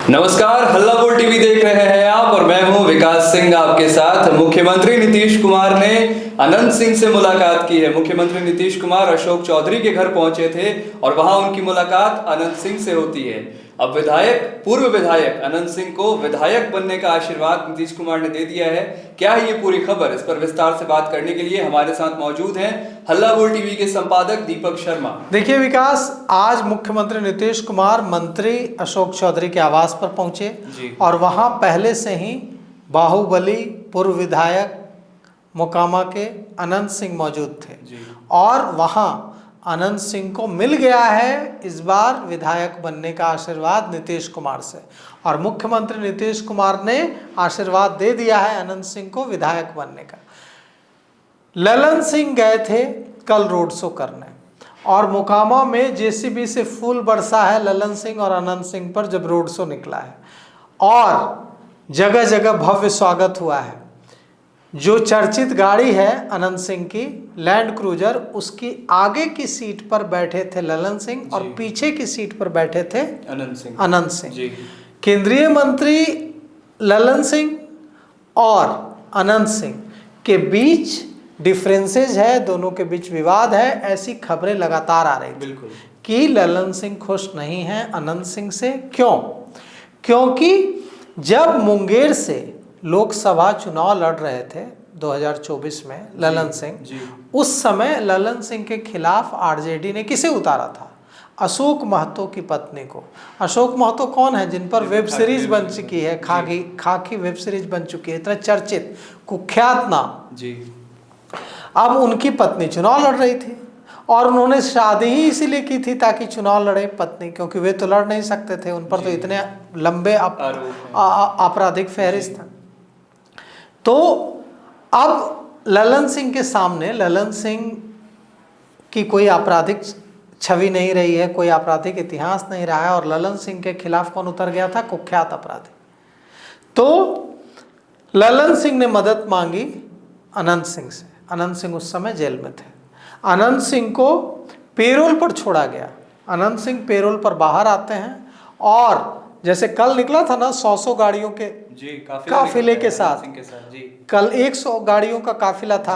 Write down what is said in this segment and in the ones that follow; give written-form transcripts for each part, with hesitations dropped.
नमस्कार, हल्ला बोल टीवी देख रहे हैं आप और मैं हूं विकास सिंह आपके साथ। मुख्यमंत्री नीतीश कुमार ने अनंत सिंह से मुलाकात की है। मुख्यमंत्री नीतीश कुमार अशोक चौधरी के घर पहुंचे थे और वहां उनकी मुलाकात अनंत सिंह से होती है। अब पूर्व विधायक अनंत सिंह को विधायक बनने का आशीर्वाद नीतीश कुमार ने दे दिया है। क्या है ये पूरी खबर, इस पर विस्तार से बात करने के लिए हमारे साथ मौजूद हैं हल्ला बोल टीवी के संपादक दीपक शर्मा। देखिए विकास, आज मुख्यमंत्री नीतीश कुमार मंत्री अशोक चौधरी के आवास पर पहुंचे और वहां पहले से ही बाहुबली पूर्व विधायक मोकामा के अनंत सिंह मौजूद थे और वहां अनंत सिंह को मिल गया है इस बार विधायक बनने का आशीर्वाद नीतीश कुमार से, और मुख्यमंत्री नीतीश कुमार ने आशीर्वाद दे दिया है अनंत सिंह को विधायक बनने का। ललन सिंह गए थे कल रोड शो करने और मोकामा में जेसीबी से फूल बरसा है ललन सिंह और अनंत सिंह पर जब रोड शो निकला है और जगह जगह भव्य स्वागत हुआ है। जो चर्चित गाड़ी है अनंत सिंह की लैंड क्रूजर, उसकी आगे की सीट पर बैठे थे ललन सिंह और पीछे की सीट पर बैठे थे अनंत सिंह। केंद्रीय मंत्री ललन सिंह और अनंत सिंह के बीच डिफरेंसेज है, दोनों के बीच विवाद है, ऐसी खबरें लगातार आ रही थी कि ललन सिंह खुश नहीं हैं अनंत सिंह से। क्यों? क्योंकि जब मुंगेर से लोकसभा चुनाव लड़ रहे थे 2024 में ललन सिंह, उस समय ललन सिंह के खिलाफ आरजेडी ने किसे उतारा था? अशोक महतो की पत्नी को। अशोक महतो कौन है? जिन पर वेब सीरीज बन चुकी है, खाकी वेब सीरीज बन चुकी है, इतना चर्चित कुख्यात नाम। अब उनकी पत्नी चुनाव लड़ रही थी और उन्होंने शादी ही इसीलिए की थी ताकि चुनाव लड़े पत्नी, क्योंकि वे तो लड़ नहीं सकते थे, उन पर तो इतने लंबे आपराधिक फहरिस्त था। तो अब ललन सिंह के सामने ललन सिंह की कोई आपराधिक छवि नहीं रही है, कोई आपराधिक इतिहास नहीं रहा है और ललन सिंह के खिलाफ कौन उतर गया था? कुख्यात अपराधी। तो ललन सिंह ने मदद मांगी अनंत सिंह से। अनंत सिंह उस समय जेल में थे। अनंत सिंह को पेरोल पर छोड़ा गया। अनंत सिंह पेरोल पर बाहर आते हैं और जैसे कल निकला था ना 100 गाड़ियों के काफिले के साथ, कल 100 गाड़ियों का काफिला था,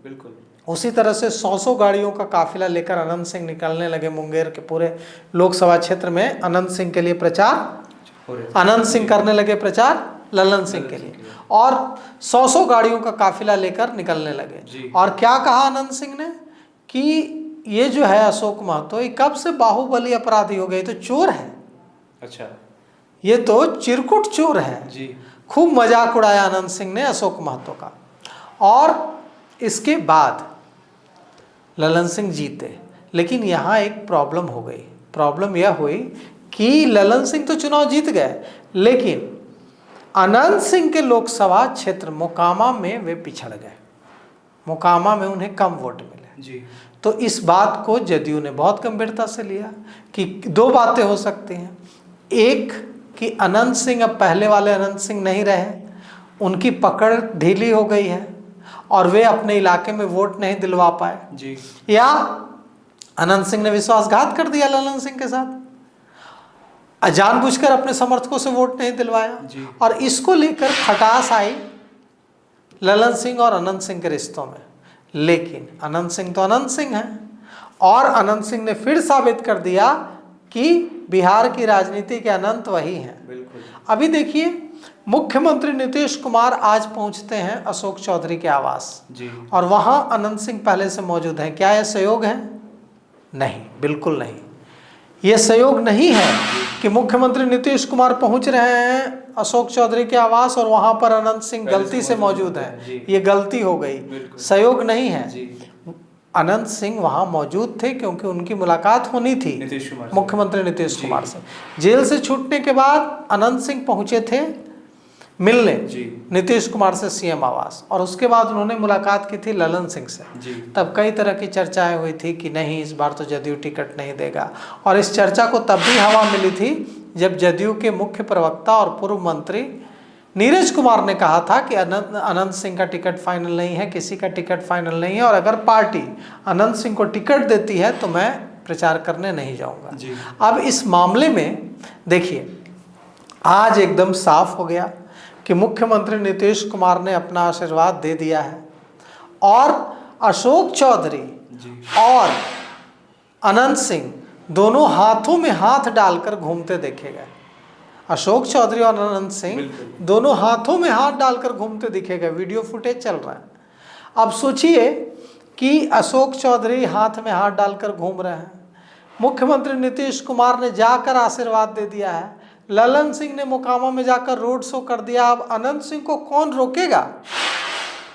बिल्कुल उसी तरह से 100 गाड़ियों का काफिला लेकर अनंत सिंह निकलने लगे मुंगेर के पूरे लोकसभा क्षेत्र में अनंत सिंह के लिए प्रचार। अनंत सिंह करने लगे प्रचार ललन सिंह के लिए और 100 गाड़ियों का काफिला लेकर निकलने लगे। और क्या कहा अनंत सिंह ने कि ये जो है अशोक महतो, ये कब से बाहुबली अपराधी हो गए, तो चोर है। अच्छा, ये तो चिरकुट चोर है। खूब मजाक उड़ाया अनंत सिंह ने अशोक महतो का। और इसके बाद ललन सिंह जीते, लेकिन यहाँ एक प्रॉब्लम हो गई। प्रॉब्लम यह हुई कि ललन सिंह तो चुनाव जीत गए, लेकिन अनंत सिंह के लोकसभा क्षेत्र मोकामा में वे पिछड़ गए। मोकामा में उन्हें कम वोट मिले। तो इस बात को जदयू ने बहुत गंभीरता से लिया कि दो बातें हो सकती हैं। एक कि अनंत सिंह अब पहले वाले अनंत सिंह नहीं रहे, उनकी पकड़ ढीली हो गई है और वे अपने इलाके में वोट नहीं दिलवा पाए, या अनंत सिंह ने विश्वासघात कर दिया ललन सिंह के साथ, जानबूझकर अपने समर्थकों से वोट नहीं दिलवाया। और इसको लेकर खटास आई ललन सिंह और अनंत सिंह के रिश्तों में। लेकिन अनंत सिंह तो अनंत सिंह हैं और अनंत सिंह ने फिर साबित कर दिया कि बिहार की राजनीति के अनंत वही हैं। अभी देखिए, मुख्यमंत्री नीतीश कुमार आज पहुंचते हैं अशोक चौधरी के आवास और वहां अनंत सिंह पहले से मौजूद हैं। क्या यह सहयोग है? नहीं, बिल्कुल नहीं। यह सहयोग नहीं है कि मुख्यमंत्री नीतीश कुमार पहुंच रहे हैं अशोक चौधरी के आवास और वहां पर अनंत सिंह गलती से मौजूद है। ये गलती हो गई, सहयोग नहीं है। अनंत सिंह वहां मौजूद थे क्योंकि उनकी मुलाकात होनी थी मुख्यमंत्री नीतीश कुमार से। जेल से छूटने के बाद अनंत सिंह पहुंचे थे मिलने नीतीश कुमार से सीएम आवास, और उसके बाद उन्होंने मुलाकात की थी ललन सिंह से। तब कई तरह की चर्चाएं हुई थी कि नहीं, इस बार तो जदयू टिकट नहीं देगा, और इस चर्चा को तब भी हवा मिली थी जब जदयू के मुख्य प्रवक्ता और पूर्व मंत्री नीरज कुमार ने कहा था कि अनंत सिंह का टिकट फाइनल नहीं है, किसी का टिकट फाइनल नहीं है, और अगर पार्टी अनंत सिंह को टिकट देती है तो मैं प्रचार करने नहीं जाऊंगा। अब इस मामले में देखिए, आज एकदम साफ हो गया कि मुख्यमंत्री नीतीश कुमार ने अपना आशीर्वाद दे दिया है और अशोक चौधरी और अनंत सिंह दोनों हाथों में हाथ डालकर घूमते देखे गए। अशोक चौधरी और अनंत सिंह दोनों हाथों में हाथ डालकर घूमते दिखे गए। वीडियो फुटेज चल रहा है। अब सोचिए कि अशोक चौधरी हाथ में हाथ डालकर घूम रहे हैं, मुख्यमंत्री नीतीश कुमार ने जाकर आशीर्वाद दे दिया है, ललन सिंह ने मोकामा में जाकर रोड शो कर दिया। अब अनंत सिंह को कौन रोकेगा?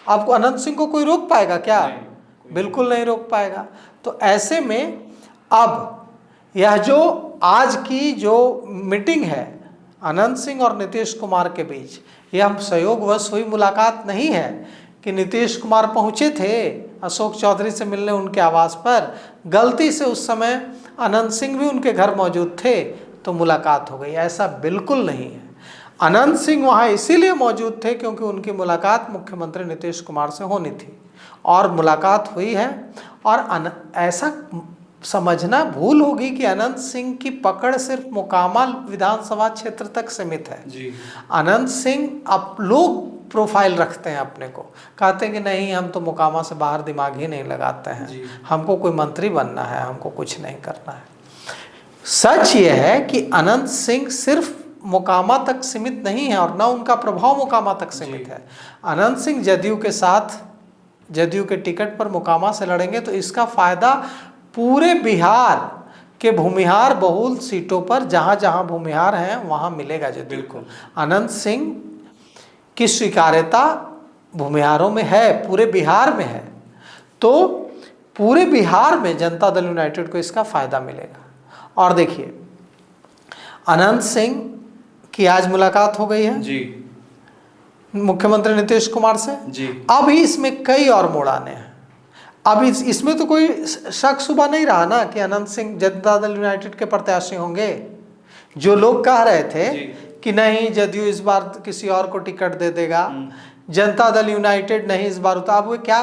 आपको अनंत सिंह को कोई रोक पाएगा क्या? बिल्कुल नहीं रोक पाएगा। तो ऐसे में अब यह जो आज की जो मीटिंग है अनंत सिंह और नीतीश कुमार के बीच, यह संयोगवश हुई मुलाकात नहीं है कि नीतीश कुमार पहुंचे थे अशोक चौधरी से मिलने उनके आवास पर, गलती से उस समय अनंत सिंह भी उनके घर मौजूद थे तो मुलाकात हो गई। ऐसा बिल्कुल नहीं है। अनंत सिंह वहाँ इसीलिए मौजूद थे क्योंकि उनकी मुलाकात मुख्यमंत्री नीतीश कुमार से होनी थी और मुलाकात हुई है। और ऐसा समझना भूल होगी कि अनंत सिंह की पकड़ सिर्फ मोकामा विधानसभा क्षेत्र तक सीमित है जी। अनंत सिंह अब लोग प्रोफाइल रखते हैं अपने को, कहते हैं कि नहीं हम तो मोकामा से बाहर दिमाग ही नहीं लगाते हैं, हमको कोई मंत्री बनना है, हमको कुछ नहीं करना है। सच ये है कि अनंत सिंह सिर्फ मोकामा तक सीमित नहीं है और न उनका प्रभाव मोकामा तक सीमित है। अनंत सिंह जदयू के साथ जदयू के टिकट पर मोकामा से लड़ेंगे तो इसका फायदा पूरे बिहार के भूमिहार बहुल सीटों पर जहां जहां भूमिहार हैं वहां मिलेगा जदयू को। अनंत सिंह की स्वीकार्यता भूमिहारों में है, पूरे बिहार में है, तो पूरे बिहार में जनता दल यूनाइटेड को इसका फायदा मिलेगा। और देखिए अनंत सिंह की आज मुलाकात हो गई है जी मुख्यमंत्री नीतीश कुमार से जी। अब ही इसमें कई और मोड़ आने हैं। अब इसमें तो कोई शक शुबा नहीं रहा ना कि अनंत सिंह जनता दल यूनाइटेड के प्रत्याशी होंगे। जो लोग कह रहे थे कि नहीं जदयू इस बार किसी और को टिकट दे देगा, जनता दल यूनाइटेड नहीं इस बार उतार, वो क्या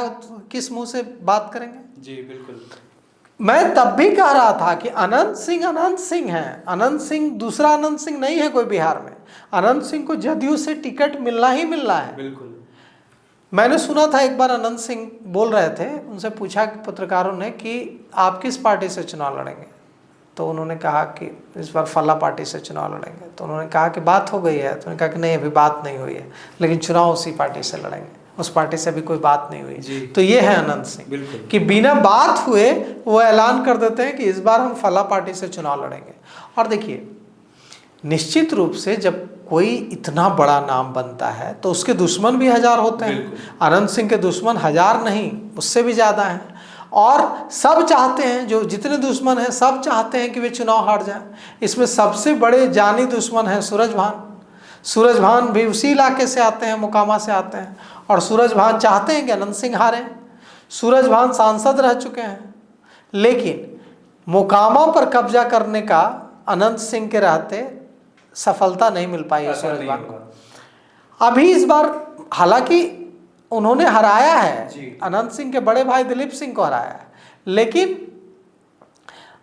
किस मुंह से बात करेंगे? जी बिल्कुल। मैं तब भी कह रहा था कि अनंत सिंह हैं। अनंत सिंह दूसरा अनंत सिंह नहीं है कोई बिहार में। अनंत सिंह को जदयू से टिकट मिलना ही मिलना है। बिल्कुल। मैंने सुना था एक बार अनंत सिंह बोल रहे थे, उनसे पूछा पत्रकारों ने कि आप किस पार्टी से चुनाव लड़ेंगे, तो उन्होंने कहा कि इस बार फला पार्टी से चुनाव लड़ेंगे। तो उन्होंने कहा कि बात हो गई है, तो उन्होंने कहा कि नहीं अभी बात नहीं हुई है, लेकिन चुनाव उसी पार्टी से लड़ेंगे, उस पार्टी से अभी कोई बात नहीं हुई। तो ये है अनंत सिंह कि बिना बात हुए वो ऐलान कर देते हैं कि इस बार हम फला पार्टी से चुनाव लड़ेंगे। और देखिए निश्चित रूप से जब कोई इतना बड़ा नाम बनता है तो उसके दुश्मन भी हजार होते हैं। अनंत सिंह के दुश्मन हजार नहीं उससे भी ज़्यादा हैं और सब चाहते हैं, जो जितने दुश्मन हैं सब चाहते हैं कि वे चुनाव हार जाएं। इसमें सबसे बड़े जानी दुश्मन हैं सूरज भान। सूरज भान भी उसी इलाके से आते हैं, मोकामा से आते हैं, और सूरज भान चाहते हैं कि अनंत सिंह हारें। सूरज भान सांसद रह चुके हैं, लेकिन मोकामा पर कब्जा करने का अनंत सिंह के रहते सफलता नहीं मिल पाई है सूरज भान को। अभी इस बार हालांकि उन्होंने हराया है, अनंत सिंह के बड़े भाई दिलीप सिंह को हराया है, लेकिन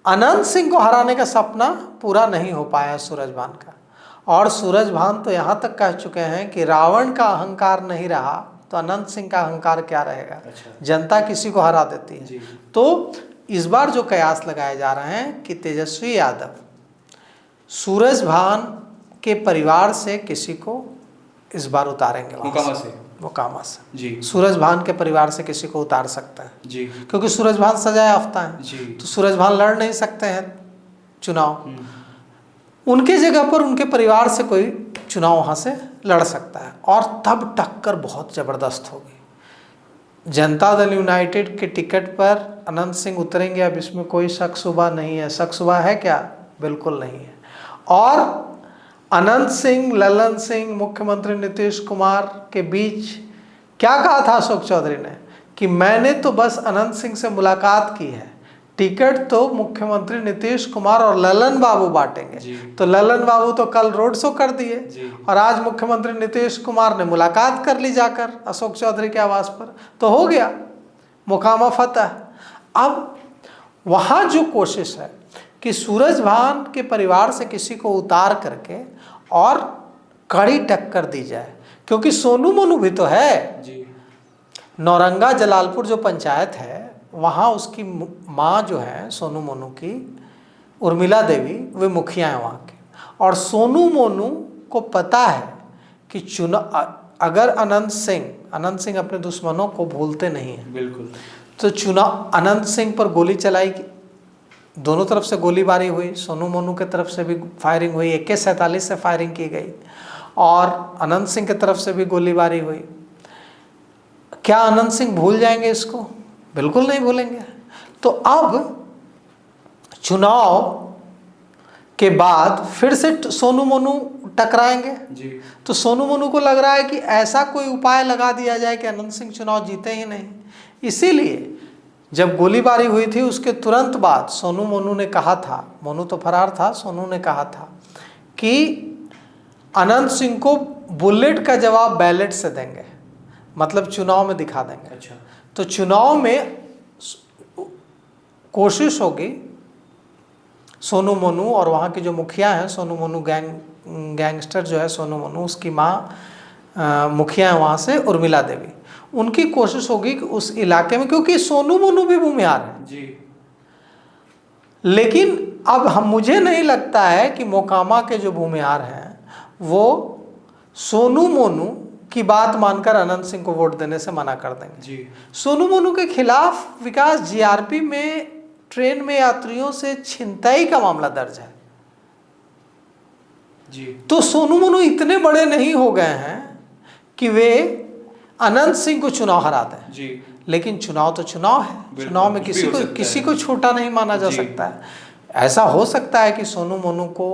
अनंत सिंह को हराने का सपना पूरा नहीं हो पाया सूरज भान का। और सूरज भान तो यहाँ तक कह चुके हैं कि रावण का अहंकार नहीं रहा तो अनंत सिंह का अहंकार क्या रहेगा। जनता किसी को हरा देती है। तो इस बार जो कयास लगाए जा रहे हैं कि तेजस्वी यादव सूरज भान के परिवार से किसी को इस बार उतारेंगे, मोकामा से जी। सूरज भान के परिवार से किसी को उतार सकता है जी, क्योंकि सूरज भान सजा याफ्ता है जी। तो सूरज भान लड़ नहीं सकते हैं चुनाव, उनके जगह पर उनके परिवार से कोई चुनाव वहाँ से लड़ सकता है और तब टक्कर बहुत ज़बरदस्त होगी। जनता दल यूनाइटेड के टिकट पर अनंत सिंह उतरेंगे, अब इसमें कोई शक शुबा नहीं है। शक शुबा है क्या? बिल्कुल नहीं है। और अनंत सिंह, ललन सिंह, मुख्यमंत्री नीतीश कुमार के बीच क्या कहा था अशोक चौधरी ने कि मैंने तो बस अनंत सिंह से मुलाकात की है, टिकट तो मुख्यमंत्री नीतीश कुमार और ललन बाबू बांटेंगे। तो ललन बाबू तो कल रोड शो कर दिए और आज मुख्यमंत्री नीतीश कुमार ने मुलाकात कर ली जाकर अशोक चौधरी के आवास पर, तो हो गया मोकामा फतह। अब वहाँ जो कोशिश है कि सूरज भान के परिवार से किसी को उतार करके और कड़ी टक्कर दी जाए, क्योंकि सोनू मोनू भी तो है। जी। नौरंगा जलालपुर जो पंचायत है वहाँ उसकी माँ जो है सोनू मोनू की, उर्मिला देवी, वे मुखिया हैं वहाँ के। और सोनू मोनू को पता है कि अगर अनंत सिंह अपने दुश्मनों को भूलते नहीं हैं, बिल्कुल। तो अनंत सिंह पर गोली चलाई, दोनों तरफ से गोलीबारी हुई, सोनू मोनू की तरफ से भी फायरिंग हुई, AK-47 से फायरिंग की गई और अनंत सिंह की तरफ से भी गोलीबारी हुई। क्या अनंत सिंह भूल जाएंगे इसको? बिल्कुल नहीं भूलेंगे। तो अब चुनाव के बाद फिर से सोनू मोनू टकराएंगे जी। तो सोनू मोनू को लग रहा है कि ऐसा कोई उपाय लगा दिया जाए कि अनंत सिंह चुनाव जीते ही नहीं। इसीलिए जब गोलीबारी हुई थी उसके तुरंत बाद सोनू मोनू ने कहा था, मोनू तो फरार था, सोनू ने कहा था कि अनंत सिंह को बुलेट का जवाब बैलेट से देंगे, मतलब चुनाव में दिखा देंगे। अच्छा। तो चुनाव में कोशिश होगी सोनू मोनू और वहाँ के जो मुखिया हैं, सोनू मोनू गैंगस्टर जो है सोनू मोनू, उसकी माँ मुखिया है वहाँ से उर्मिला देवी, उनकी कोशिश होगी कि उस इलाके में, क्योंकि सोनू मोनू भी भूमिहार है जी। लेकिन अब मुझे नहीं लगता है कि मोकामा के जो भूमिहार हैं वो सोनू मोनू की बात मानकर अनंत सिंह को वोट देने से मना कर देंगे। जी। सोनू मोनू के खिलाफ विकास GRP में ट्रेन में यात्रियों से छिनताई का मामला दर्ज है। जी। तो सोनू मोनू इतने बड़े नहीं हो गए हैं कि वे अनंत सिंह को चुनाव हरा दें। जी। लेकिन चुनाव तो चुनाव है, चुनाव में किसी को छोटा नहीं माना जा सकता है। ऐसा हो सकता है कि सोनू मोनू को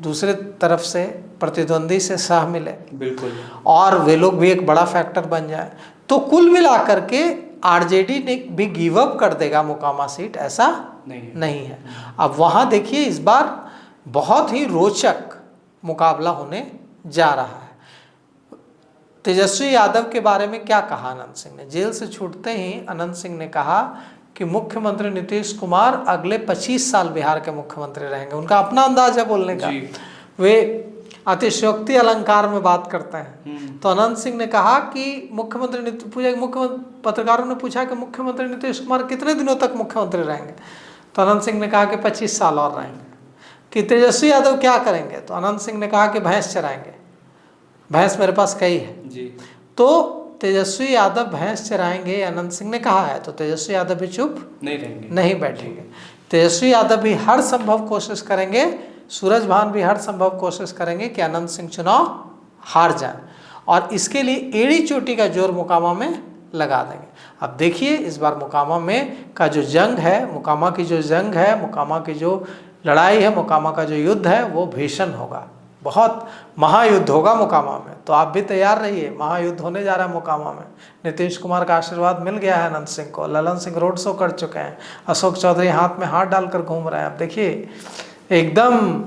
दूसरे तरफ से प्रतिद्वंदी से साह मिले, बिल्कुल, और वे लोग भी एक बड़ा फैक्टर बन जाए। तो कुल मिलाकर के RJD ने भी गिव अप कर देगा मोकामा सीट, ऐसा नहीं है। अब वहाँ देखिए इस बार बहुत ही रोचक मुकाबला होने जा रहा है। तेजस्वी यादव के बारे में क्या कहा अनंत सिंह ने? जेल से छूटते ही अनंत सिंह ने कहा कि मुख्यमंत्री नीतीश कुमार अगले 25 साल बिहार के मुख्यमंत्री रहेंगे। उनका अपना अंदाज है बोलने का, वे अतिशयोक्ति अलंकार में बात करते हैं। तो अनंत सिंह ने कहा कि पत्रकारों ने पूछा कि मुख्यमंत्री नीतीश कुमार कितने दिनों तक मुख्यमंत्री रहेंगे? तो अनंत सिंह ने कहा कि 25 साल और रहेंगे। कि तेजस्वी यादव क्या करेंगे? तो अनंत सिंह ने कहा कि भैंस चराएंगे, भैंस मेरे पास कई है जी। तो तेजस्वी यादव भैंस चराएंगे अनंत सिंह ने कहा है, तो तेजस्वी यादव भी चुप नहीं बैठेंगे। तेजस्वी यादव भी हर संभव कोशिश करेंगे, सूरजभान भी हर संभव कोशिश करेंगे कि अनंत सिंह चुनाव हार जाए, और इसके लिए एड़ी चोटी का जोर मोकामा में लगा देंगे। अब देखिए इस बार मोकामा में का जो जंग है, मोकामा की जो जंग है, मोकामा की जो लड़ाई है, मोकामा का जो युद्ध है वो भीषण होगा, बहुत महायुद्ध होगा मोकामा में। तो आप भी तैयार रहिए, महायुद्ध होने जा रहा है मोकामा में। नीतीश कुमार का आशीर्वाद मिल गया है अनंत सिंह को, ललन सिंह रोड शो कर चुके हैं, अशोक चौधरी हाथ में हाथ डालकर घूम रहे हैं। अब देखिए एकदम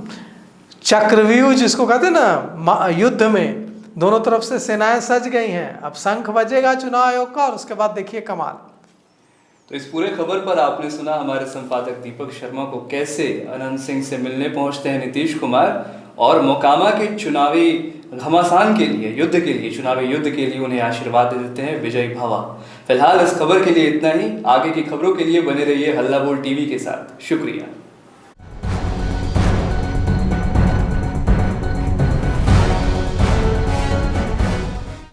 चक्रव्यूह जिसको कहते हैं ना, युद्ध में दोनों तरफ से सेनाएं सज गई हैं। अब शंख बजेगा चुनाव आयोग का, और उसके बाद देखिए कमाल। तो इस पूरे खबर पर आपने सुना हमारे संपादक दीपक शर्मा को कैसे अनंत सिंह से मिलने पहुंचते हैं नीतीश कुमार, और मोकामा के चुनावी घमासान के लिए, युद्ध के लिए, चुनावी युद्ध के लिए उन्हें आशीर्वाद दे देते हैं विजयी भवा। फिलहाल इस खबर के लिए इतना ही। आगे की खबरों के लिए बने रहिए हल्ला बोल टीवी के साथ। शुक्रिया।